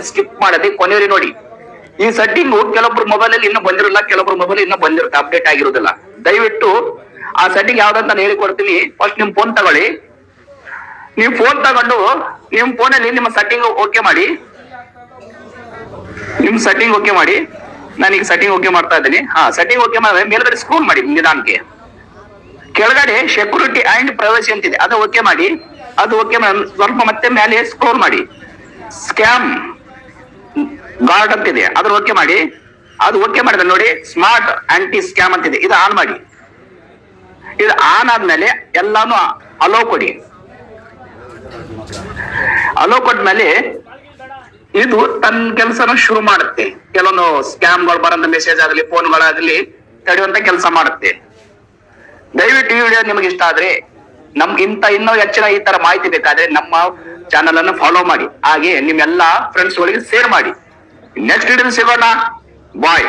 Skip ಮಾಡದೆ ಕೊನೆಯವರೆಗೆ ನೋಡಿ. ಈ ಸೆಟ್ಟಿಂಗ್ ಕೆಲವೊಬ್ರು ಮೊಬೈಲ್ ಅಲ್ಲಿ ಇನ್ನೂ ಬಂದಿರಲ್ಲ, ಕೆಲವೊಬ್ರು ಮೊಬೈಲ್ ಇನ್ನೂ ಬಂದಿರುತ್ತೆ, ಅಪ್ಡೇಟ್ ಆಗಿರೋದಿಲ್ಲ. ದಯವಿಟ್ಟು ಆ ಸೆಟ್ಟಿಂಗ್ ಯಾವ್ದಂತ ನಾನು ಹೇಳಿಕೊಡ್ತೀನಿ. ಫಸ್ಟ್ ನಿಮ್ ಫೋನ್ ತಗೊಳ್ಳಿ. ನೀವು ಫೋನ್ ತಗೊಂಡು ನಿಮ್ ಫೋನಲ್ಲಿ ನಿಮ್ಮ ಸೆಟ್ಟಿಂಗ್ ಓಕೆ ಮಾಡಿ. ನಿಮ್ ಸೆಟ್ಟಿಂಗ್ ಓಕೆ ಮಾಡಿ. ನಾನೀಗ ಸೆಟ್ಟಿಂಗ್ ಓಕೆ ಮಾಡ್ತಾ ಇದ್ದೀನಿ. ಸೆಟ್ಟಿಂಗ್ ಓಕೆ ಮಾಡಿದ್ರೆ ಮೇಲ್ಗಡೆ ಸ್ಕ್ರೋಲ್ ಮಾಡಿ ನಿಧಾನಕ್ಕೆ. ಕೆಳಗಡೆ ಸೆಕ್ಯೂರಿಟಿ ಅಂಡ್ ಪ್ರೈವಸಿ ಅಂತಿದೆ, ಅದು ಓಕೆ ಮಾಡಿ. ಅದು ಓಕೆ ಮಾಡಿ ಸ್ವಲ್ಪ ಮತ್ತೆ ಮೇಲೆ ಸ್ಕ್ರೋಲ್ ಮಾಡಿ. ಸ್ಕ್ಯಾಮ್ ಗಾರ್ಡ್ ಅಂತಿದೆ, ಅದ್ರ ಓಕೆ ಮಾಡಿ. ಅದು ಓಕೆ ಮಾಡಿದ್ರೆ ನೋಡಿ ಸ್ಮಾರ್ಟ್ ಆಂಟಿ ಸ್ಕ್ಯಾಮ್ ಅಂತಿದೆ, ಇದು ಆನ್ ಮಾಡಿ. ಇದು ಆನ್ ಆದ್ಮೇಲೆ ಎಲ್ಲಾನು ಅಲೋ ಕೊಡಿ. ಅಲೋ ಕೊಟ್ಮೇಲೆ ಇದು ತನ್ನ ಕೆಲಸನ ಶುರು ಮಾಡುತ್ತೆ. ಕೆಲವೊಂದು ಸ್ಕ್ಯಾಮ್ಗಳು ಬರೋಂತ ಮೆಸೇಜ್ ಆಗಲಿ ಫೋನ್ಗಳಾಗಲಿ ತಡೆಯುವಂತ ಕೆಲಸ ಮಾಡುತ್ತೆ. ದಯವಿಟ್ಟು ಈ ವಿಡಿಯೋ ನಿಮಗೆ ಇಷ್ಟ ಆದ್ರೆ ಇನ್ನೂ ಹೆಚ್ಚಿನ ಈ ತರ ಮಾಹಿತಿ ಬೇಕಾದ್ರೆ ನಮ್ಮ ಚಾನಲ್ ಅನ್ನು ಫಾಲೋ ಮಾಡಿ. ಹಾಗೆ ನಿಮ್ಮೆಲ್ಲಾ ಫ್ರೆಂಡ್ಸ್ ಗಳಿಗೆ ಶೇರ್ ಮಾಡಿ. ನೆಕ್ಸ್ಟ್ ವಿಡಿಯೋ ಸಿಗೋಣ. ಬಾಯ್.